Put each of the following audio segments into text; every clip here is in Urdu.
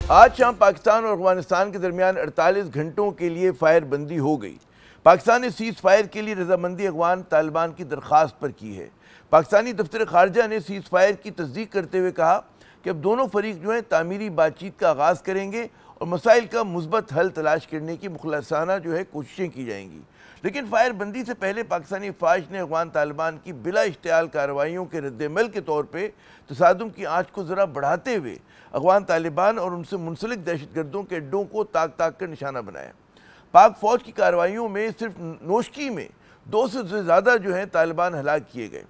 آج شام پاکستان اور افغانستان کے درمیان 48 گھنٹوں کے لیے فائر بندی ہو گئی۔ پاکستان نے سیز فائر کے لیے رضامندی افغان طالبان کی درخواست پر کی ہے۔ پاکستانی دفتر خارجہ نے سیز فائر کی تصدیق کرتے ہوئے کہا کہ اب دونوں فریق جو ہیں تعمیری بات چیت کا آغاز کریں گے اور مسائل کا مثبت حل تلاش کرنے کی مخلصانہ کوششیں کی جائیں گی۔ لیکن فائر بندی سے پہلے پاکستانی فوج نے افغان طالبان کی بلا اشتعال کارروائیوں کے رد عمل کے طور پہ تصادم کی آنچ کو ذرا بڑھاتے ہوئے افغان طالبان اور ان سے منسلک دہشت گردوں کے اڈوں کو تاک تاک کر نشانہ بنایا۔ پاک فوج کی کارروائیوں میں صرف نوشکی میں 200 سے زیادہ طالبان ہلاک کیے گئے۔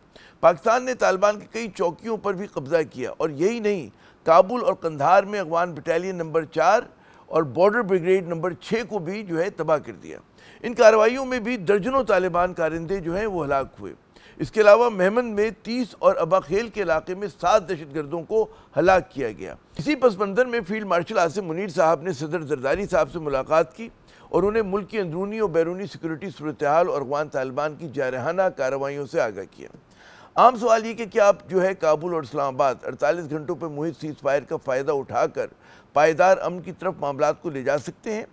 پاکستان نے طالبان کی کئی چوکیوں پر بھی قبضہ کیا اور یہی نہیں، کابل اور قندھار میں افغان بٹالین نمبر 4 اور بارڈر بریگیڈ نمبر 6 کو بھی تباہ کر دیا۔ ان کارروائیوں میں بھی درجنوں طالبان کارندے وہ ہلاک ہوئے۔ اس کے علاوہ مہمند میں 30 اور ابا خیل کے علاقے میں 7 دہشت گردوں کو ہلاک کیا گیا۔ اسی پس منظر میں فیلڈ مارشل عاصم منیر صاحب نے صدر زرداری صاحب سے ملاقات کی اور انہیں ملک کی اندرونی اور بیرونی سیکورٹی صورتحال اور افغان طالبان کی جارحانہ کارروائیوں سے آگاہ کیا۔ عام سوال یہ کہ کیا آپ کابل اور اسلام آباد 48 گھنٹوں پر محیط سیز فائر کا فائدہ اٹھا کر پائیدار امن کی طرف معاملات کو لے جا سکتے ہیں؟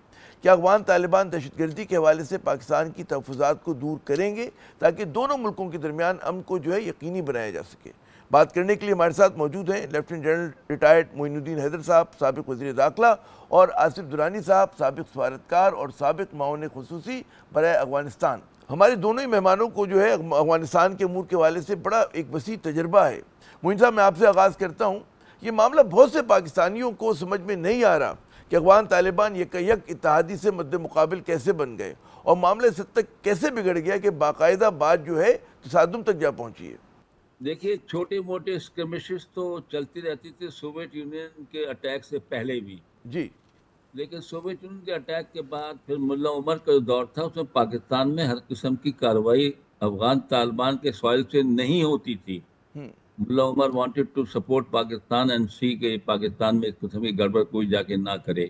کیا افغان طالبان دہشت گردی کے حوالے سے پاکستان کی تحفظات کو دور کریں گے تاکہ دونوں ملکوں کے درمیان امن کو یقینی بنایا جا سکے؟ بات کرنے کے لیے ہمارے ساتھ موجود ہیں لیفٹیننٹ جنرل ریٹائرڈ معین الدین حیدر صاحب، سابق وزیر داخلہ، اور آصف درانی صاحب، سابق سفارتکار اور سابق معاون خصوصی برائے افغانستان۔ ہمارے دونوں ہی مہمانوں کو افغانستان کے امور کے حوالے سے بڑا ایک وسیع تجربہ ہے۔ معین صاحب، میں آپ سے آغاز کرتا ہوں۔ یہ معاملہ بہت سے پاکستانیوں کو سمجھ میں نہیں آ رہا کہ افغان طالبان یک اتحادی سے مد مقابل کیسے بن گئے اور معاملہ اس حد تک کیسے بگڑ گیا کہ باقاعدہ بات تصادم تک جا پہنچی ہے۔ دیکھیے، چھوٹے موٹے اسکرمشز تو چلتی رہتی تھی سوویت یونین کے اٹیک سے پہلے بھی، جی، لیکن سوویت یونین کے اٹیک کے بعد پھر ملا عمر کا جو دور تھا اس میں پاکستان میں ہر قسم کی کارروائی افغان طالبان کے سوائل سے نہیں ہوتی تھی۔ Mullah Omar wanted to support Pakistan and see کہ پاکستان میں اس قسم کی گڑبڑ کوئی جا کے نہ کرے۔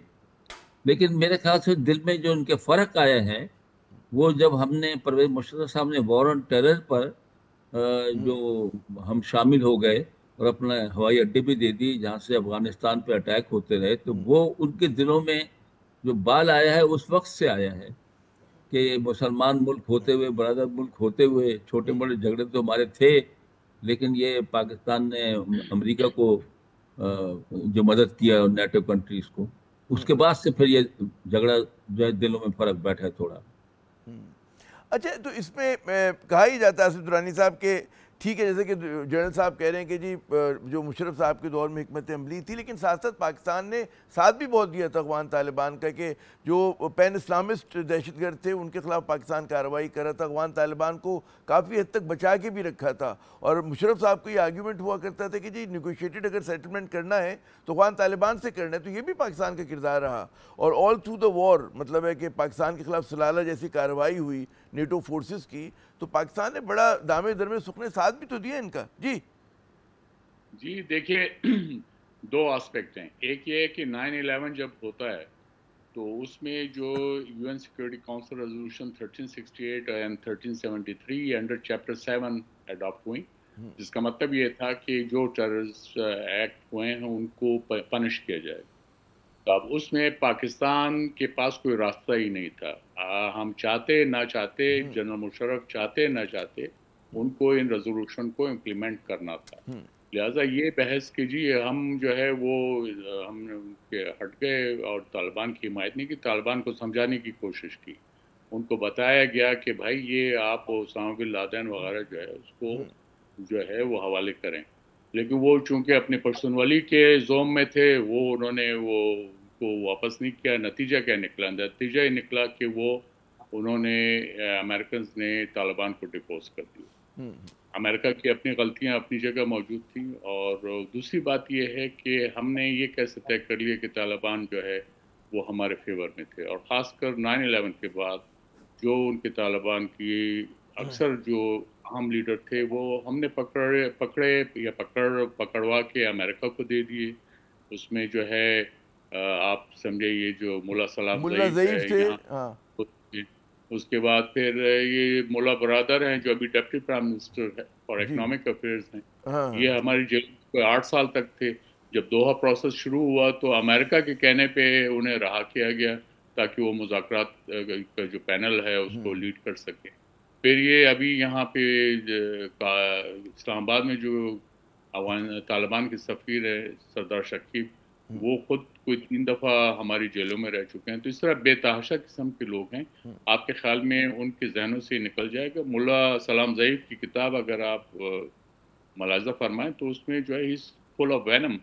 لیکن میرے خیال سے دل میں جو ان کے فرق آیا ہے وہ جب ہم نے پرویز مشرف صاحب نے وار آن ٹیرر پر جو ہم شامل ہو گئے اور اپنا ہوائی اڈے بھی دے دی جہاں سے افغانستان پہ اٹیک ہوتے رہے، تو وہ ان کے دلوں میں جو بال آیا ہے اس وقت سے آیا ہے کہ مسلمان ملک ہوتے ہوئے، برادر ملک ہوتے ہوئے چھوٹے موٹے جھگڑے تو ہمارے تھے، لیکن یہ پاکستان نے امریکہ کو جو مدد کیا نیٹو کنٹریز کو، اس کے بعد سے پھر یہ جھگڑا جو ہے دلوں میں فرق بیٹھا ہے تھوڑا۔ اچھا، تو اس میں کہا ہی جاتا ہے آصف درانی صاحب کہ ٹھیک ہے، جیسے کہ جنرل صاحب کہہ رہے ہیں کہ جی جو مشرف صاحب کے دور میں حکمت عملی تھی، لیکن ساتھ ساتھ پاکستان نے ساتھ بھی بہت دیا تھا افغان طالبان کا کہ جو پین اسلامسٹ دہشت گرد تھے ان کے خلاف پاکستان کارروائی کر رہا تھا، افغان طالبان کو کافی حد تک بچا کے بھی رکھا تھا۔ اور مشرف صاحب کو یہ آرگیومنٹ ہوا کرتا تھا کہ جی نیگوشیٹڈ اگر سیٹلمنٹ کرنا ہے تو افغان طالبان سے کرنا ہے، تو یہ بھی پاکستان کا کردار رہا۔ اور آل تھرو دا وار مطلب ہے کہ پاکستان کے خلاف سلالہ جیسی کارروائی ہوئی نیٹو فورسز کی، تو پاکستان نے بڑا دامے درمے سکھنے ساتھ بھی تو دیا ان کا۔ جی دیکھیے، دو آسپیکٹ ہیں۔ ایک یہ ہے کہ 9/11 جب ہوتا ہے تو اس میں جو U N security council resolution 1368 and 1373 under chapter 7 adopt ہوئی، جس کا مطلب یہ تھا کہ جو ٹیررسٹ ایکٹ ہوئے ہیں ان کو پنش کیا جائے۔ تو اب اس میں پاکستان کے پاس کوئی راستہ ہی نہیں تھا۔ ہم چاہتے نہ چاہتے، جنرل مشرف چاہتے نہ چاہتے، ان کو ان ریزولوشن کو امپلیمنٹ کرنا تھا۔ لہٰذا یہ بحث کہ جی ہم جو ہے وہ ہم نے ہٹ گئے اور طالبان کی حمایت نہیں کی، طالبان کو سمجھانے کی کوشش کی، ان کو بتایا گیا کہ بھائی یہ آپ اسامہ بن لادن وغیرہ جو ہے اس کو جو ہے وہ حوالے کریں، لیکن وہ چونکہ اپنے پرسنولی کے زوم میں تھے، وہ انہوں نے وہ کو واپس نہیں کیا۔ نتیجہ کیا نکلا؟ نتیجہ یہ نکلا کہ وہ انہوں نے امریکنز نے طالبان کو ڈپوز کر دیا۔ امریکہ کی اپنی غلطیاں اپنی جگہ موجود تھیں، اور دوسری بات یہ ہے کہ ہم نے یہ کیسے طے کر لیا کہ طالبان جو ہے وہ ہمارے فیور میں تھے، اور خاص کر 9/11 کے بعد جو ان کے طالبان کی اکثر جو اہم لیڈر تھے وہ ہم نے پکڑے یا پکڑوا کے امریکہ کو دے دیے۔ اس میں جو ہے آپ سمجھے یہ جو ملا سلام ضعیف ہے یہاں، اس کے بعد پھر یہ ملا برادر ہیں جو ابھی deputy prime minister for economic affairs ہیں، یہ ہماری جیل 8 سال تک تھے۔ جب دوحہ پروسیس شروع ہوا تو امریکہ کے کہنے پہ انہیں رہا کیا گیا تاکہ وہ مذاکرات کا جو پینل ہے اس کو لیڈ کر سکے. پھر یہ ابھی یہاں پہ اسلام آباد میں جو طالبان کے سفیر ہے سردار شکیب، وہ خود کوئی 3 دفعہ ہماری جیلوں میں رہ چکے ہیں. تو اس طرح بے تحاشا قسم کے لوگ ہیں. آپ کے خیال میں ان کے ذہنوں سے نکل جائے گا؟ ملا سلام ضعیف کی کتاب اگر آپ ملاحظہ فرمائیں تو اس میں جو ہے فل آف وینم.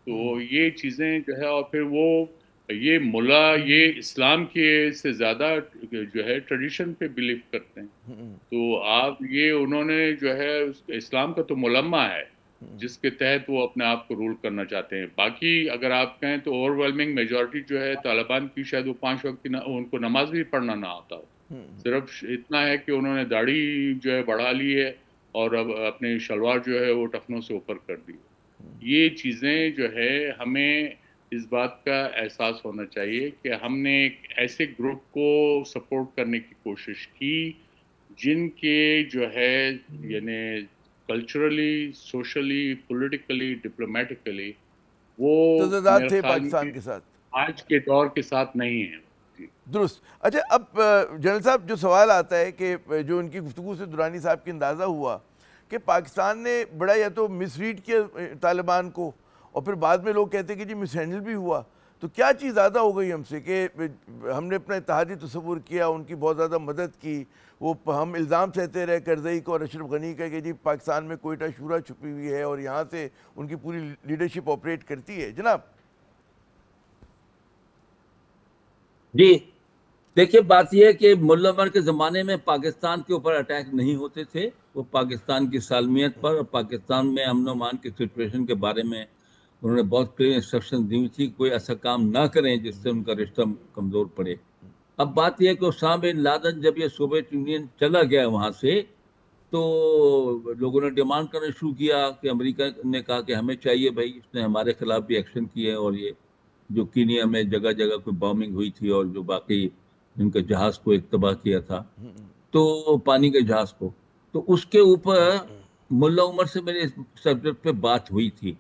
تو یہ چیزیں جو ہے، اور پھر وہ یہ ملا یہ اسلام کے سے زیادہ جو ہے ٹریڈیشن پہ بلیو کرتے ہیں. تو آپ یہ انہوں نے جو ہے اسلام کا تو ملمہ ہے جس کے تحت وہ اپنے آپ کو رول کرنا چاہتے ہیں. باقی اگر آپ کہیں تو اوور ویلمنگ میجورٹی جو ہے طالبان کی، شاید وہ 5 وقت کی ان کو نماز بھی پڑھنا نہ آتا ہو. صرف اتنا ہے کہ انہوں نے داڑھی جو ہے بڑھا لی ہے اور اب اپنے شلوار جو ہے وہ ٹخنوں سے اوپر کر دی. یہ چیزیں جو ہے ہمیں اس بات کا احساس ہونا چاہیے کہ ہم نے ایک ایسے گروپ کو سپورٹ کرنے کی کوشش کی جن کے جو ہے یعنی کلچرلی، سوشلی، پولیٹیکلی، ڈپلومیٹیکلی وہ تضادات میرے تھے خیال پاکستان میں کے ساتھ، آج کے دور کے ساتھ نہیں ہیں. درست. اچھا اب جنرل صاحب جو سوال آتا ہے کہ جو ان کی گفتگو سے درانی صاحب کی اندازہ ہوا کہ پاکستان نے بڑا یا تو مس ریڈ کیا طالبان کو، اور پھر بعد میں لوگ کہتے ہیں کہ جی مس ہینڈل بھی ہوا. تو کیا چیز زیادہ ہو گئی ہم سے کہ ہم نے اپنا اتحادی تصور کیا، ان کی بہت زیادہ مدد کی، وہ ہم الزام سہتے رہے کرزئی کو اور اشرف غنی کا کہ جی پاکستان میں کوئٹہ شورا چھپی ہوئی ہے اور یہاں سے ان کی پوری لیڈرشپ آپریٹ کرتی ہے. جناب جی دیکھیے، بات یہ ہے کہ ملا عمر کے زمانے میں پاکستان کے اوپر اٹیک نہیں ہوتے تھے. وہ پاکستان کی سالمیت پر اور پاکستان میں امن و امان کی سچویشن کے بارے میں انہوں نے بہت کلیئر انسٹرکشن دی تھی، کوئی ایسا کام نہ کریں جس سے ان کا رشتہ کمزور پڑے. اب بات یہ ہے کہ اسامہ بن لادن جب یہ سوویت یونین چلا گیا وہاں سے تو لوگوں نے ڈیمانڈ کرنا شروع کیا کہ امریکہ نے کہا کہ ہمیں چاہیے بھائی، اس نے ہمارے خلاف بھی ایکشن کیے، اور یہ جو کینیا میں جگہ جگہ کوئی بامبنگ ہوئی تھی اور جو باقی ان کے جہاز کو ایک تباہ کیا تھا، تو پانی کے جہاز کو، تو اس کے اوپر ملا عمر سے میرے سبجیکٹ پہ بات ہوئی تھی.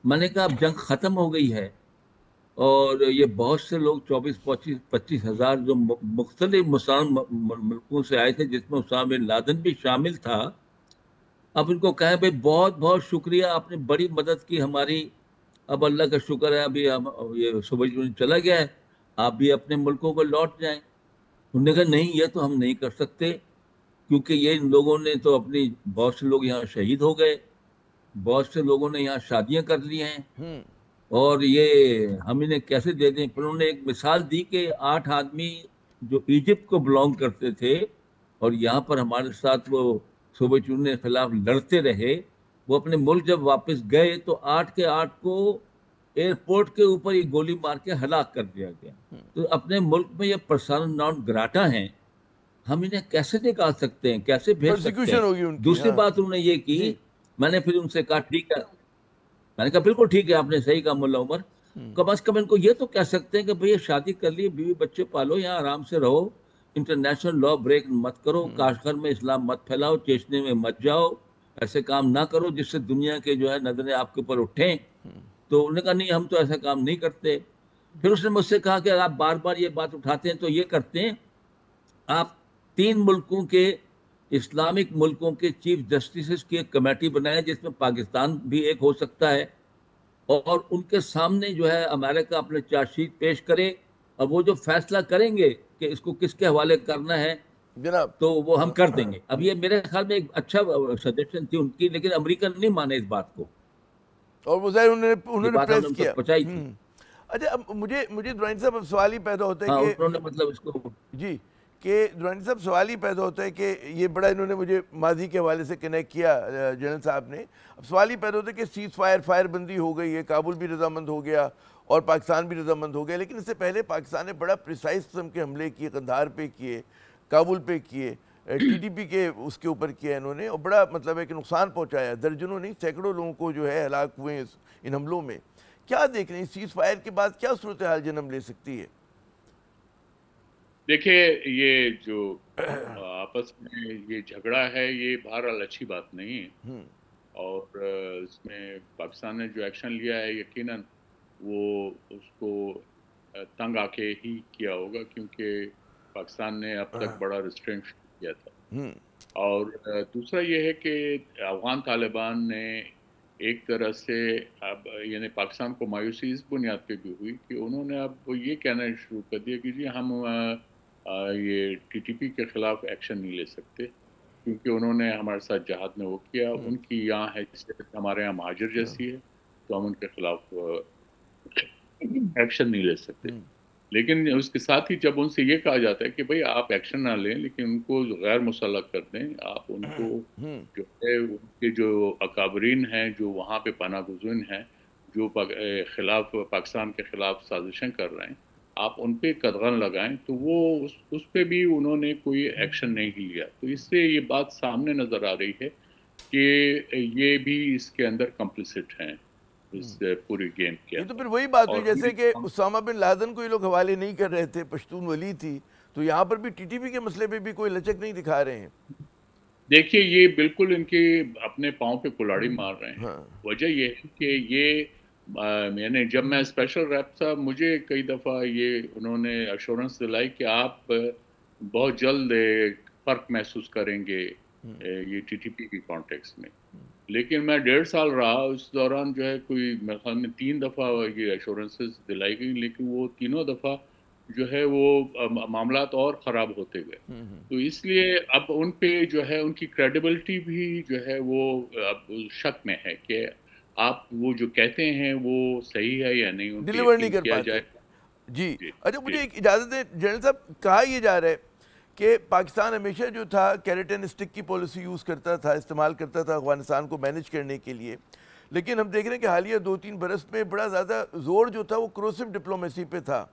میں نے کہا اب جنگ ختم ہو گئی ہے اور یہ بہت سے لوگ 24-25 ہزار جو مختلف مسلمان ملکوں سے آئے تھے جس میں اسامہ بن لادن بھی شامل تھا، اب ان کو کہیں بھائی بہت بہت شکریہ، آپ نے بڑی مدد کی ہماری، اب اللہ کا شکر ہے ابھی ہم یہ سوویت یونین چلا گیا ہے، آپ بھی اپنے ملکوں کو لوٹ جائیں. انہوں نے کہا نہیں، یہ تو ہم نہیں کر سکتے کیونکہ یہ ان لوگوں نے تو اپنی، بہت سے لوگ یہاں شہید ہو گئے، بہت سے لوگوں نے یہاں شادیاں کر لی ہیں، اور یہ ہم انہیں کیسے دے دیں. پھر انہوں نے ایک مثال دی کہ 8 آدمی جو ایجپٹ کو بلانگ کرتے تھے اور یہاں پر ہمارے ساتھ وہ سوویت یونین کے خلاف لڑتے رہے، وہ اپنے ملک جب واپس گئے تو 8 کے 8 کو ایئرپورٹ کے اوپر یہ گولی مار کے ہلاک کر دیا گیا. تو اپنے ملک میں یہ پرسانا نان گراٹا ہیں، ہم انہیں کیسے نکال سکتے ہیں، کیسے بھیج سکتے ہیں. پرسیکیوشن ہوگی ان کی. دوسری بات انہوں نے یہ کی، میں نے پھر ان سے کہا ٹھیک ہے، میں نے کہا بالکل ٹھیک ہے، آپ نے صحیح کہا ملا عمر، کم از کم ان کو یہ تو کہہ سکتے ہیں کہ بھئی شادی کر لی، بیوی بچے پالو، یہاں آرام سے رہو، انٹرنیشنل لا بریک مت کرو، کاشغر میں اسلام مت پھیلاؤ، چیچنے میں مت جاؤ، ایسے کام نہ کرو جس سے دنیا کے جو ہے نظریں آپ کے اوپر اٹھیں. تو انہوں نے کہا نہیں، ہم تو ایسا کام نہیں کرتے. پھر اس نے مجھ سے کہا کہ اگر آپ بار بار یہ بات اٹھاتے ہیں تو یہ کرتے ہیں، آپ 3 ملکوں کے، اسلامک ملکوں کے چیف جسٹسز کی ایک کمیٹی بنائیں جس میں پاکستان بھی ایک ہو سکتا ہے، اور ان کے سامنے جو ہے امریکہ اپنے چارج شیٹ پیش کرے، اور وہ جو فیصلہ کریں گے کہ اس کو کس کے حوالے کرنا ہے جناب تو وہ ہم کر دیں گے. اب یہ میرے خیال میں ایک اچھا سجیشن تھی ان کی، لیکن امریکہ نے نہیں مانے اس بات کو، اور وہ ظاہر انہوں یہ نے بات ہم نے پریس ان کیا. تک پہنچائی تھی. اچھا اب مجھے درانی صاحب اب سوال ہی پیدا ہوتا ہے ہاں کہ انہوں نے مطلب اس کو، جی کہ درانی صاحب سوال ہی پیدا ہوتا ہے کہ یہ بڑا انہوں نے مجھے ماضی کے حوالے سے کنیکٹ کیا جنرل صاحب نے. اب سوال ہی پیدا ہوتا ہے کہ سیز فائر بندی ہو گئی ہے، کابل بھی رضامند ہو گیا اور پاکستان بھی رضامند ہو گیا، لیکن اس سے پہلے پاکستان نے بڑا پریسائز قسم کے حملے کیے، قندھار پہ کیے، کابل پہ کیے، ٹی ٹی پی کے اس کے اوپر کیا انہوں نے، اور بڑا مطلب ہے کہ نقصان پہنچایا، درجنوں نہیں سینکڑوں لوگوں کو جو ہے ہلاک ہوئے ہیں ان حملوں میں. کیا دیکھ رہے ہیں سیز فائر کے بعد کیا صورتحال جنم لے سکتی ہے؟ دیکھیے یہ جو آپس میں یہ جھگڑا ہے یہ بہرحال اچھی بات نہیں ہے، اور اس میں پاکستان نے جو ایکشن لیا ہے یقیناً وہ اس کو تنگ آ کے ہی کیا ہوگا، کیونکہ پاکستان نے اب تک بڑا ریسٹرینٹ کیا تھا. اور دوسرا یہ ہے کہ افغان طالبان نے ایک طرح سے اب یعنی پاکستان کو مایوسی اس بنیاد پہ بھی ہوئی کہ انہوں نے اب یہ کہنا شروع کر دیا کہ جی ہم یہ ٹی ٹی پی کے خلاف ایکشن نہیں لے سکتے، کیونکہ انہوں نے ہمارے ساتھ جہاد میں وہ کیا، ان کی یہاں حیثیت ہمارے یہاں مہاجر جیسی ہے، تو ہم ان کے خلاف ایکشن نہیں لے سکتے. لیکن اس کے ساتھ ہی جب ان سے یہ کہا جاتا ہے کہ بھئی آپ ایکشن نہ لیں لیکن ان کو غیر مسلح کر دیں، آپ ان کو جو ہے ان کے جو اکابرین ہیں جو وہاں پہ پناہ گزین ہیں جو خلاف پاکستان کے خلاف سازشیں کر رہے ہیں، آپ ان پہ قدغن لگائیں، تو وہ اس پہ بھی انہوں نے کوئی ایکشن نہیں لیا. تو اس سے یہ بات سامنے نظر آ رہی ہے کہ یہ بھی اس کے اندر کمپلیسٹ ہیں اس پوری گیم کے یہ اندر. تو پھر وہی بات ہوئی جیسے کہ اسامہ بن لادن کو یہ لوگ حوالے نہیں کر رہے تھے، پشتون ولی تھی، تو یہاں پر بھی ٹی ٹی پی کے مسئلے پہ بھی کوئی لچک نہیں دکھا رہے ہیں. دیکھیے یہ بالکل ان کے اپنے پاؤں پہ کلاڑی مار رہے ہیں. وجہ یہ ہے کہ یہ میں نے جب میں اسپیشل ریپ تھا مجھے کئی دفعہ یہ انہوں نے ایشورنس دلائی کہ آپ بہت جلد فرق محسوس کریں گے یہ ٹی ٹی پی کی کانٹیکس میں. لیکن میں 1.5 سال رہا، اس دوران جو ہے کوئی میرے خیال میں 3 دفعہ یہ ایشورنسز دلائی گئی، لیکن وہ تینوں دفعہ جو ہے وہ معاملات اور خراب ہوتے گئے. تو اس لیے اب ان پہ جو ہے ان کی کریڈیبلٹی بھی جو ہے وہ اب شک میں ہے کہ آپ وہ جو کہتے ہیں وہ صحیح ہے یا نہیں، ان پہ ڈیلیور نہیں یقین کر کیا پاتے. جائے. جی اچھا مجھے ایک اجازت ہے جنرل صاحب، کہا یہ جا رہا ہے کہ پاکستان ہمیشہ جو تھا کیریٹن اسٹک کی پالیسی یوز کرتا تھا، استعمال کرتا تھا افغانستان کو مینج کرنے کے لیے، لیکن ہم دیکھ رہے ہیں کہ حالیہ 2-3 برس میں بڑا زیادہ زور جو تھا وہ کروسو ڈپلومیسی پہ تھا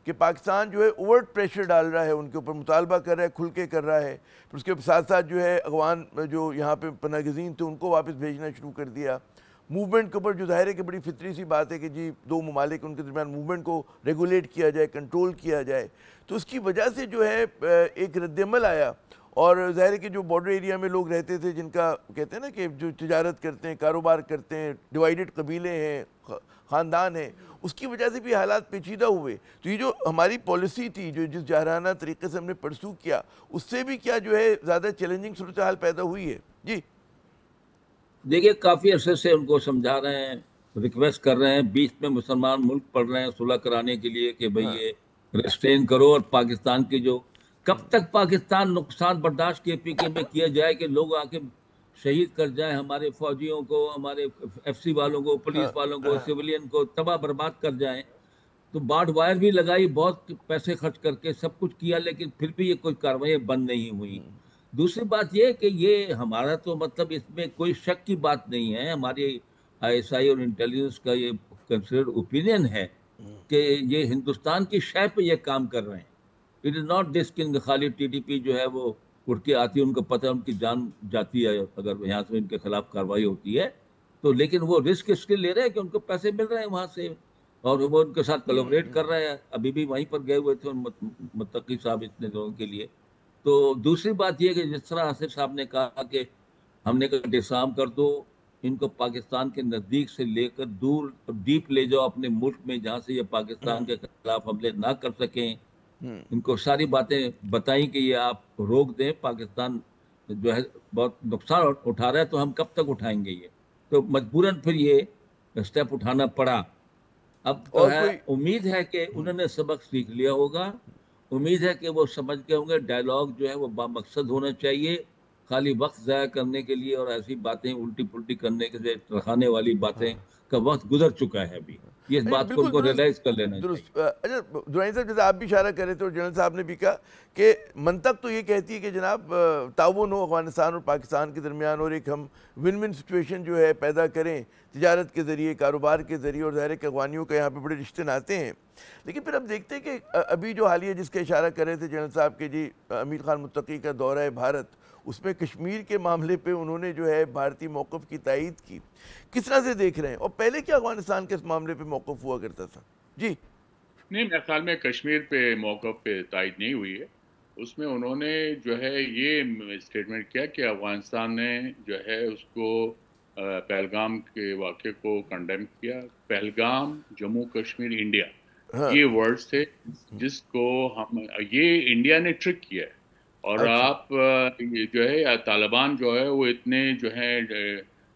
کہ پاکستان جو ہے اوورٹ پریشر ڈال رہا ہے، ان کے اوپر مطالبہ کر رہا ہے، کھل کے کر رہا ہے، پھر اس کے ساتھ ساتھ جو ہے افغان جو یہاں پہ پناہ گزین تھے ان کو واپس بھیجنا شروع کر دیا. موومنٹ کے اوپر جو ظاہر ہے کہ بڑی فطری سی بات ہے کہ جی دو ممالک ان کے درمیان موومنٹ کو ریگولیٹ کیا جائے، کنٹرول کیا جائے، تو اس کی وجہ سے جو ہے ایک رد عمل آیا. اور ظاہر ہے کہ جو بارڈر ایریا میں لوگ رہتے تھے جن کا کہتے ہیں نا کہ جو تجارت کرتے ہیں، کاروبار کرتے ہیں، ڈیوائیڈڈ قبیلے ہیں، خاندان ہیں، اس کی وجہ سے بھی حالات پیچیدہ ہوئے. تو یہ جو ہماری پالیسی تھی جو جس جارحانہ طریقے سے ہم نے پرسو کیا، اس سے بھی کیا جو ہے زیادہ چیلنجنگ صورتحال پیدا ہوئی ہے. جی دیکھیے کافی عرصے سے ان کو سمجھا رہے ہیں، ریکویسٹ کر رہے ہیں، بیچ میں مسلمان ملک پڑھ رہے ہیں صلح کرانے کے لیے کہ بھئی یہ ریسٹرین کرو، اور پاکستان کی جو کب تک پاکستان نقصان برداشت کے پی کے میں کیا جائے کہ لوگ آ کے شہید کر جائیں ہمارے فوجیوں کو، ہمارے ایف سی والوں کو، پولیس والوں کو، سیولین کو تباہ برباد کر جائیں. تو بارڈ وائر بھی لگائی، بہت پیسے خرچ کر کے سب کچھ کیا، لیکن پھر بھی یہ کوئی کارروائی بند نہیں ہوئی. دوسری بات یہ کہ یہ ہمارا تو مطلب اس میں کوئی شک کی بات نہیں ہے، ہماری آئی ایس آئی اور انٹیلیجنس کا یہ کنسیڈرڈ اوپینین ہے کہ یہ ہندوستان کی شے پہ یہ کام کر رہے ہیں. اٹ از ناٹ دس کہ خالی ٹی ٹی پی جو ہے وہ اٹھ کے آتی ہے، ان کو پتہ ہے ان کی جان جاتی ہے اگر یہاں سے ان کے خلاف کارروائی ہوتی ہے تو، لیکن وہ رسک اس کے لے رہے ہیں کہ ان کو پیسے مل رہے ہیں وہاں سے، اور وہ ان کے ساتھ کولابریٹ کر رہے ہیں. ابھی بھی وہیں پر گئے ہوئے تھے متقی صاحب اتنے دنوں کے لیے. تو دوسری بات یہ کہ جس طرح آصف صاحب نے کہا کہ ہم نے کہا ڈسارم کر دو، ان کو پاکستان کے نزدیک سے لے کر دور ڈیپ لے جاؤ اپنے ملک میں جہاں سے یہ پاکستان کے خلاف حملے نہ کر سکیں. ان کو ساری باتیں بتائیں کہ یہ آپ روک دیں، پاکستان جو ہے بہت نقصان اٹھا رہا ہے، تو ہم کب تک اٹھائیں گے یہ، تو مجبوراً پھر یہ اسٹیپ اٹھانا پڑا. اب تو ہے امید ہے کہ انہوں نے سبق سیکھ لیا ہوگا، امید ہے کہ وہ سمجھ گئے ہوں گے ڈائلاگ جو ہے وہ بامقصد ہونا چاہیے، خالی وقت ضائع کرنے کے لیے اور ایسی باتیں الٹی پلٹی کرنے کے رکھانے والی باتیں کا وقت گزر چکا ہے ابھی. یہ اس بات کو ان کو ریلائز کر لینا چاہیے. اچھا دورانی صاحب جیسے آپ بھی اشارہ کرے تھے اور جنرل صاحب نے بھی کہا کہ منطق تو یہ کہتی ہے کہ جناب تعاون ہو افغانستان اور پاکستان کے درمیان، اور ایک ہم ون ون سچویشن جو ہے پیدا کریں تجارت کے ذریعے، کاروبار کے ذریعے، اور ظاہر ہے کہ افغانیوں کا یہاں پہ بڑے رشتے ناتے ہیں. لیکن پھر اب دیکھتے ہیں کہ ابھی جو حالیہ جس کا اشارہ کر رہے تھے جنرل صاحب کہ جی امیر خان متقی کا دورہ ہے بھارت، اس میں کشمیر کے معاملے پہ انہوں نے جو ہے بھارتی موقف کی تائید کی. کس طرح سے دیکھ رہے ہیں؟ اور پہلے کیا افغانستان کے اس معاملے پہ موقف ہوا کرتا تھا؟ جی نہیں، میرے خیال میں کشمیر پہ موقف پہ تائید نہیں ہوئی ہے. اس میں انہوں نے جو ہے یہ اسٹیٹمنٹ کیا کہ افغانستان نے جو ہے اس کو پہلگام کے واقعے کو کنڈیم کیا. پہلگام جموں کشمیر انڈیا ہاں یہ ورڈز تھے جس کو ہم یہ انڈیا نے ٹرک کیا ہے. اور اچھا آپ یہ جو ہے طالبان جو ہے وہ اتنے جو ہے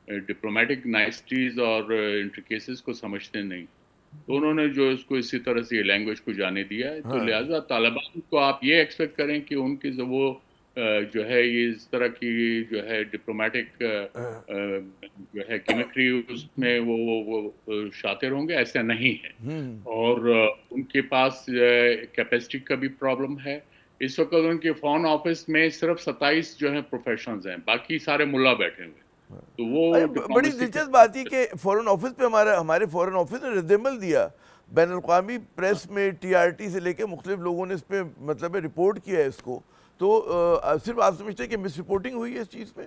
ڈپلومیٹک نائسٹیز اور انٹریکیسز کو سمجھتے نہیں, تو انہوں نے جو اس کو اسی طرح سے یہ لینگویج کو جانے دیا ہے. تو ہاں لہٰذا طالبان کو آپ یہ ایکسپیکٹ کریں کہ ان کی وہ جو ہے یہ اس طرح کی جو ہے ڈپلومیٹک جو ہے کیمکری اس میں وہ شاطر ہوں گے, ایسا نہیں ہے. اور ان کے پاس کیپیسٹی کا بھی پرابلم ہے. اس وقت ان کے فارن آفس میں صرف 27 جو ہیں پروفیشنلز ہیں, باقی سارے ملا بیٹھے ہوئے. تو وہ بڑی ڈپلومیسی دلچسپ بات یہ کہ فورن آفس پہ ہمارے فورن آفس نے رد عمل دیا. بین الاقوامی پریس میں ٹی آر ٹی سے لے کے مختلف لوگوں نے اس پہ مطلب رپورٹ کیا ہے اس کو. تو صرف آپ سمجھتے ہیں کہ مس رپورٹنگ ہوئی ہے اس چیز پہ؟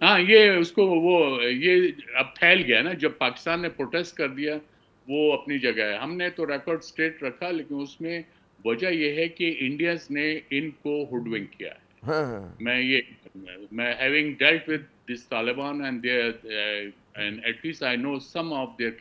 ہاں یہ اس کو وہ یہ اب پھیل گیا نا, جب پاکستان نے پروٹیسٹ کر دیا وہ اپنی جگہ ہے. ہم نے تو ریکارڈ سٹیٹ رکھا, لیکن اس میں وجہ یہ ہے کہ انڈینز نے ان کو ہوڈونگ کیا ہے. ہاں ہاں میں having dealt with this Taliban and and at least I know some of their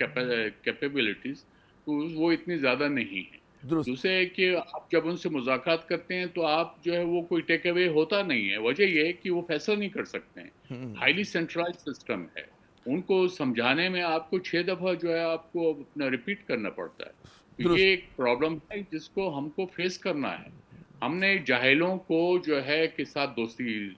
capabilities, تو وہ اتنی زیادہ نہیں ہے. درست. دوسرے ہے کہ آپ جب ان سے مذاکرات کرتے ہیں تو آپ جو ہے وہ کوئی ٹیک اوے ہوتا نہیں ہے. وجہ یہ ہے کہ وہ فیصلہ نہیں کر سکتے ہیں, ہائیلی سینٹرلائز سسٹم ہے. ان کو سمجھانے میں آپ کو 6 دفعہ جو ہے آپ کو اپنا ریپیٹ کرنا پڑتا ہے. تو یہ ایک پرابلم ہے جس کو ہم کو فیس کرنا ہے. ہم نے جاہلوں کو جو ہے کے ساتھ دوستی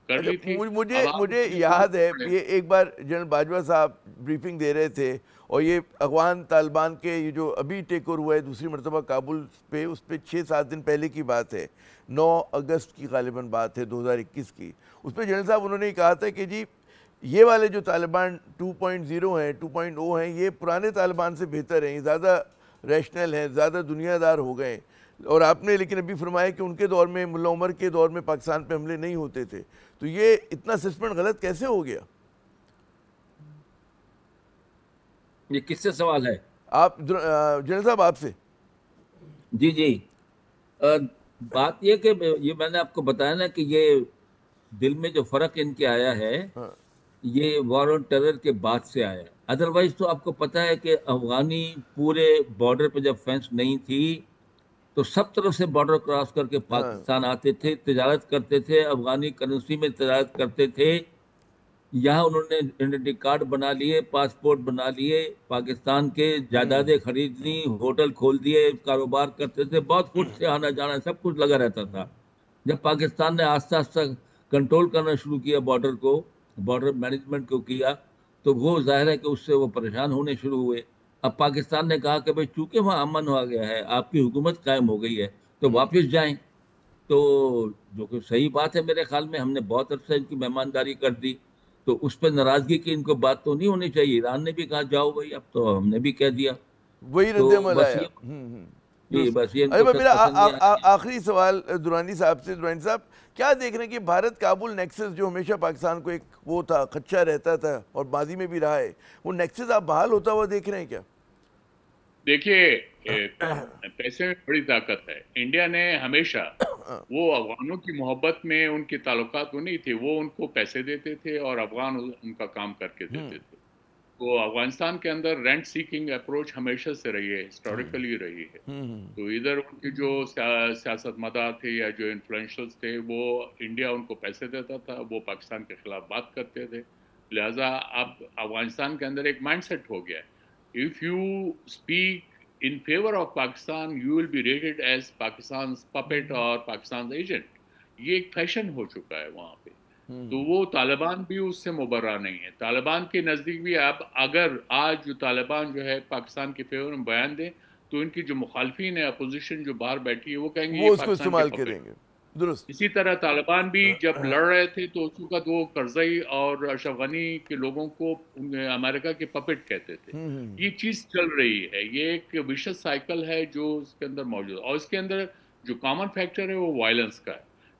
کر لی تھی. مجھے یاد ہے یہ ایک بار جنرل باجوہ صاحب بریفنگ دے رہے تھے, اور یہ افغان طالبان کے یہ جو ابھی ٹیک اوور ہوا ہے دوسری مرتبہ کابل پہ, اس پہ 6-7 دن پہلے کی بات ہے, 9 اگست کی غالباً بات ہے 2021 کی. اس پہ جنرل صاحب انہوں نے کہا تھا کہ جی یہ والے جو طالبان 2.0 ہیں 2.0 ہیں یہ پرانے طالبان سے بہتر ہیں, یہ زیادہ ریشنل ہیں, زیادہ دنیا دار ہو گئے. اور آپ نے لیکن ابھی فرمایا کہ ان کے دور میں ملا عمر کے دور میں پاکستان پہ حملے نہیں ہوتے تھے. تو یہ اتنا سسپینڈ غلط کیسے ہو گیا؟ یہ کس سے سوال ہے؟ آپ جنرل صاحب آپ سے. جی بات یہ کہ یہ میں نے آپ کو بتایا نا کہ یہ دل میں جو فرق ان کے آیا ہے یہ وار آن ٹیرر کے بعد سے آیا. ادروائز تو آپ کو پتا ہے کہ افغانی پورے بارڈر پہ جب فینس نہیں تھی تو سب طرف سے بارڈر کراس کر کے پاکستان آتے تھے, تجارت کرتے تھے, افغانی کرنسی میں تجارت کرتے تھے. یہاں انہوں نے آئیڈینٹی کارڈ بنا لیے, پاسپورٹ بنا لیے, پاکستان کے جائیدادیں خرید لی, ہوٹل کھول دیے, کاروبار کرتے تھے, بہت کچھ سے آنا جانا سب کچھ لگا رہتا تھا. جب پاکستان نے آہستہ آہستہ کنٹرول کرنا شروع کیا بارڈر کو, بارڈر مینجمنٹ کو کیا, تو وہ ظاہر ہے کہ اس سے وہ پریشان ہونے شروع ہوئے. اب پاکستان نے کہا کہ بھئی چونکہ وہاں امن ہو گیا ہے, آپ کی حکومت قائم ہو گئی ہے, تو واپس جائیں. تو جو کہ صحیح بات ہے میرے خیال میں, ہم نے بہت عرصہ ان کی مہمانداری کر دی, تو اس پہ ناراضگی کی ان کو بات تو نہیں ہونی چاہیے. ایران نے بھی کہا جاؤ بھائی, اب تو ہم نے بھی کہہ دیا, وہی رد عمل آیا. بس یہ میرا آخری سوال درانی صاحب سے. درانی صاحب کیا دیکھ رہے ہیں کہ بھارت کابل نیکسس جو ہمیشہ پاکستان کو ایک وہ تھا, خدشہ رہتا تھا اور ماضی میں بھی رہا ہے, وہ نیکسس آپ بحال ہوتا ہوا دیکھ رہے ہیں کیا؟ دیکھیے پیسے میں بڑی طاقت ہے. انڈیا نے ہمیشہ وہ افغانوں کی محبت میں ان کے تعلقات وہ نہیں تھے, وہ ان کو پیسے دیتے تھے اور افغان ان کا کام کر کے دیتے تھے. تو افغانستان کے اندر رینٹ سیکنگ اپروچ ہمیشہ سے رہی ہے, ہسٹوریکلی رہی ہے. تو ادھر ان کی جو سیاست مدار تھے یا جو انفلوئنشلز تھے وہ انڈیا ان کو پیسے دیتا تھا, وہ پاکستان کے خلاف بات کرتے تھے. لہٰذا اب افغانستان کے اندر ایک مائنڈ سیٹ ہو گیا ہے, if you speak in favor of Pakistan, you will be rated as Pakistan's puppet or Pakistan's agent. یہ ایک فیشن ہو چکا ہے وہاں پہ. تو وہ طالبان بھی اس سے مبرہ نہیں ہے. طالبان کے نزدیک بھی اب اگر آج جو طالبان جو ہے پاکستان کے فیور میں بیان دیں تو ان کی جو مخالفین ہے, اپوزیشن جو باہر بیٹھی ہے, وہ کہیں گے وہ اس کو استعمال کریں گے. درست. اسی طرح طالبان بھی جب لڑ رہے تھے تو اس وقت وہ کرزئی اور اشرف غنی کے لوگوں کو امریکہ کے پپٹ کہتے تھے. یہ چیز چل رہی ہے, یہ ایک ویشس سائیکل ہے جو اس کے اندر موجود ہے, اور اس کے اندر جو کامن فیکٹر ہے وہ وائلنس کا ہے.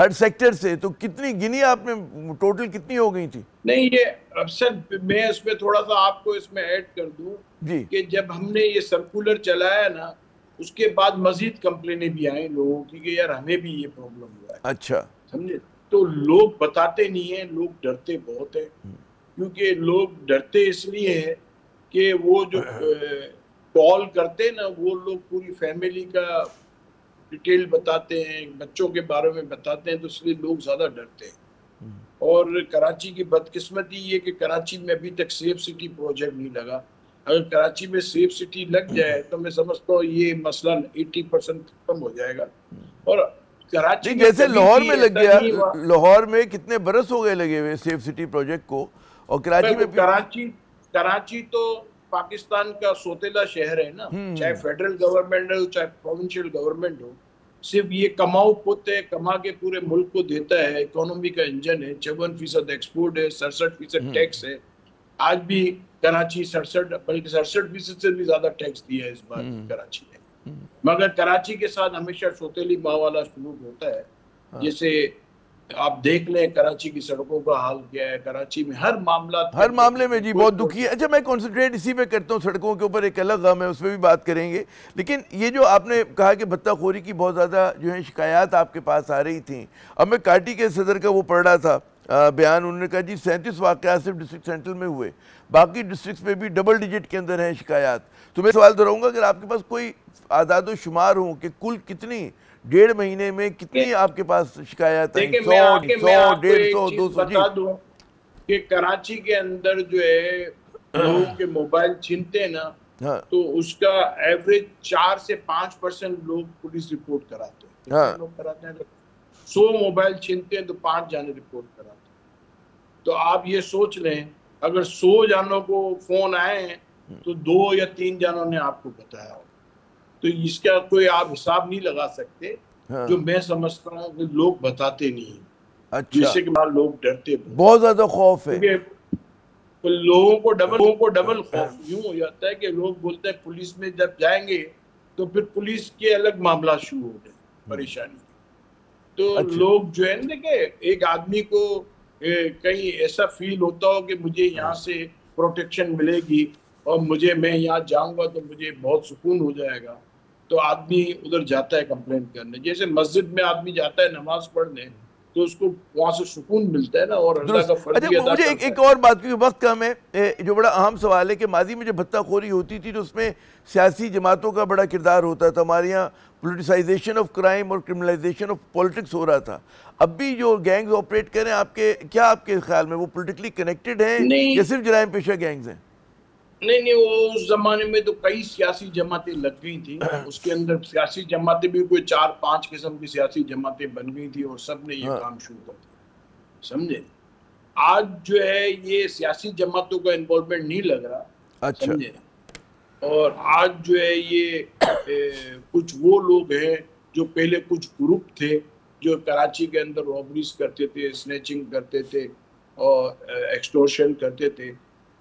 ہر سیکٹر سے. تو کتنی گنی آپ نے ٹوٹل کتنی ہو گئی تھی؟ نہیں یہ اکثر میں اس میں تھوڑا سا آپ کو اس میں ایڈ کر دوں جی کہ جب ہم نے یہ سرکولر چلایا نا اس کے بعد مزید کمپلینیں بھی آئیں لوگوں کی کہ یار ہمیں بھی یہ پرابلم ہوا ہے. اچھا سمجھے؟ تو لوگ بتاتے نہیں ہیں, لوگ ڈرتے بہت ہیں, کیونکہ لوگ ڈرتے اس لیے ہیں کہ وہ جو کال کرتے نا وہ لوگ پوری فیملی کا ڈیٹیل بتاتے ہیں, بچوں کے بارے میں بتاتے ہیں, تو اس لیے لوگ زیادہ ڈرتے ہیں. اور کراچی کی بدقسمتی یہ کہ کراچی میں ابھی تک سیف سٹی پروجیکٹ نہیں لگا. اگر کراچی میں سیف سٹی لگ جائے تو میں سمجھتا ہوں یہ مسئلہ 80% ختم ہو جائے گا. اور کراچی جیسے لاہور میں لگ گیا, لاہور میں کتنے برس ہو گئے لگے ہوئے سیف سٹی پروجیکٹ کو, اور کراچی میں کراچی تو پاکستان کا سوتیلا شہر ہے نا, چاہے فیڈرل گورنمنٹ ہو چاہے پروونشل گورنمنٹ ہو, صرف یہ کماؤ پت ہے, کما کے پورے ملک کو دیتا ہے, اکانومی کا انجن ہے. 56% ایکسپورٹ ہے, 67% ٹیکس ہے. آج بھی کراچی 67 بلکہ 67% سے بھی زیادہ ٹیکس دیا ہے اس بار کراچی نے. مگر کراچی کے ساتھ ہمیشہ سوتیلی ماں والا سلوک ہوتا ہے. جیسے آپ دیکھ لیں کراچی کی سڑکوں کا حال کیا ہے, کراچی میں ہر معاملے میں جی بہت دکھی ہے. اچھا میں کنسنٹریٹ اسی پہ کرتا ہوں, سڑکوں کے اوپر ایک الگ غم ہے, اس پہ بھی بات کریں گے. لیکن یہ جو آپ نے کہا کہ بھتہ خوری کی بہت زیادہ جو ہے شکایات آپ کے پاس آ رہی تھیں, اب میں کاٹی کے صدر کا وہ پڑھ رہا تھا بیان, انہوں نے کہا جی 37 واقعات صرف ڈسٹرکٹ سینٹرل میں ہوئے, باقی ڈسٹرکٹس میں بھی ڈبل ڈیجٹ کے اندر ہیں شکایات. تو میں سوال دہراؤں گا اگر آپ کے پاس کوئی اعداد و شمار ہوں کہ کل کتنی 1.5 مہینے میں کتنی آپ کے پاس شکایات ہیں, 100, 150, 200. بتا دوں کہ کراچی کے اندر جو ہے لوگوں کے موبائل چھینتے ہیں نا, تو اس کا ایوریج 4 سے 5% لوگ پولیس رپورٹ کراتے ہیں. لوگ کراتے ہیں 100 موبائل چھینتے ہیں تو 5 جانے رپورٹ کراتے ہیں. تو آپ یہ سوچ لیں اگر 100 جانوں کو فون آئے ہیں تو 2 یا 3 جانوں نے آپ کو بتایا ہو. تو اس کا کوئی آپ حساب نہیں لگا سکتے. جو میں سمجھتا ہوں کہ لوگ بتاتے نہیں ہیں. اچھا, جس سے کہ لوگ ڈرتے بہت زیادہ خوف ہے. لوگوں کو ڈبل خوف یوں ہو جاتا ہے کہ لوگ بولتے ہیں پولیس میں جب جائیں گے تو پھر پولیس کے الگ معاملات شروع ہو گئے, پریشانی. تو لوگ جو ہے نا کہ ایک آدمی کو کہیں ایسا فیل ہوتا ہو کہ مجھے یہاں سے پروٹیکشن ملے گی اور میں یہاں جاؤں گا تو مجھے بہت سکون ہو جائے گا, تو آدمی ادھر جاتا ہے کمپلینٹ کرنے. جیسے مسجد میں آدمی جاتا ہے نماز پڑھنے تو اس کو وہاں سے سکون ملتا ہے نا, اور اللہ کا فرض بھی ادا کرتا ہے. مجھے ایک اور بات, کیونکہ وقت کم ہے, جو بڑا اہم سوال ہے کہ ماضی میں جب بھتہ خوری ہوتی تھی تو اس میں سیاسی جماعتوں کا بڑا کردار ہوتا تھا. ہمارے یہاں پولیٹیسائزیشن آف کرائم اور کرمنلائزیشن آف پولیٹکس ہو رہا تھا. اب بھی جو گینگز آپریٹ کریں آپ کے خیال میں وہ پولیٹیکلی کنیکٹڈ ہیں یا صرف جرائم پیشہ گینگز ہیں؟ نہیں وہ اس زمانے میں تو کئی سیاسی جماعتیں لگ گئی تھی. اس کے اندر سیاسی جماعتیں بھی کوئی 4-5 قسم کی سیاسی جماعتیں بن گئی تھی اور سب نے یہ کام شروع کر دیا. سمجھے؟ آج جو ہے یہ سیاسی جماعتوں کا انوالومنٹ نہیں لگ رہا. سمجھے؟ اور آج جو ہے یہ کچھ وہ لوگ ہیں جو پہلے کچھ گروپ تھے جو کراچی کے اندر رابریز کرتے تھے, سنیچنگ کرتے تھے اور ایکسٹورشن کرتے تھے,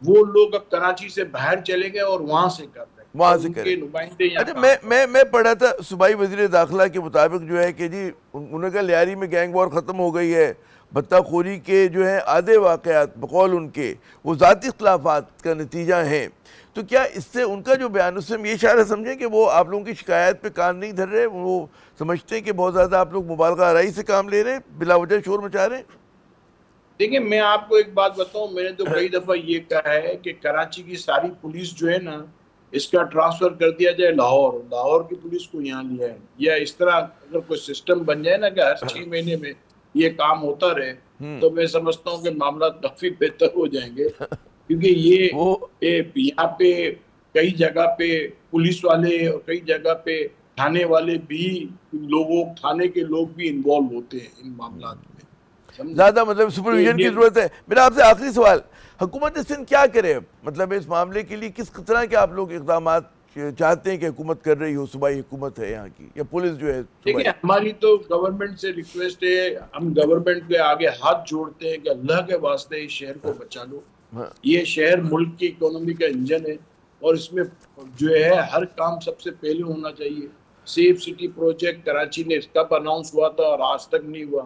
وہ لوگ اب کراچی سے باہر چلے گئے اور وہاں سے کر رہے ہیں. وہاں سے کریں. اچھا میں پڑھا تھا صوبائی وزیر داخلہ کے مطابق جو ہے کہ جی انہوں نے کہا لیاری میں گینگ وار ختم ہو گئی ہے. بھتہ خوری کے جو ہیں آدھے واقعات بقول ان کے وہ ذاتی اختلافات کا نتیجہ ہیں. تو کیا اس سے ان کا جو بیان, اس سے ہم یہ اشارہ سمجھیں کہ وہ آپ لوگوں کی شکایت پہ کان نہیں دھر رہے, وہ سمجھتے ہیں کہ بہت زیادہ آپ لوگ مبالغہ آرائی سے کام لے رہے ہیں, بلا وجہ شور مچا رہے ہیں؟ دیکھیں میں آپ کو ایک بات بتاؤں, میں نے تو کئی دفعہ یہ کہا ہے کہ کراچی کی ساری پولیس جو ہے نا اس کا ٹرانسفر کر دیا جائے لاہور کی پولیس کو یہاں لیا ہے, یا اس طرح اگر کوئی سسٹم بن جائے نا کہ ہر 6 مہینے میں یہ کام ہوتا رہے تو میں سمجھتا ہوں کہ معاملات کافی بہتر ہو جائیں گے. کیونکہ یہ یہاں پہ کئی جگہ پہ پولیس والے اور کئی جگہ پہ تھانے والے بھی تھانے کے لوگ بھی انوالو ہوتے ہیں ان معاملات میں. زیادہ مطلب سپرویژن کی ضرورت ہے. میرا آپ سے آخری سوال, حکومت سندھ کیا کرے مطلب اس معاملے کے لیے, کس طرح کے آپ لوگ اقدامات چاہتے ہیں کہ حکومت کر رہی ہو, صوبائی حکومت ہے یہاں کی یا پولیس جو ہے؟ دیکھیں ہماری تو گورنمنٹ سے ریکویسٹ ہے, ہم گورنمنٹ کے آگے ہاتھ جوڑتے ہیں کہ اللہ کے واسطے اس شہر کو بچا لو. یہ شہر ملک کی اکانومی کا انجن ہے اور اس میں جو ہے ہر کام سب سے پہلے ہونا چاہیے. سیف سٹی پروجیکٹ کراچی نے کب اناؤنس ہوا تھا اور آج تک نہیں ہوا.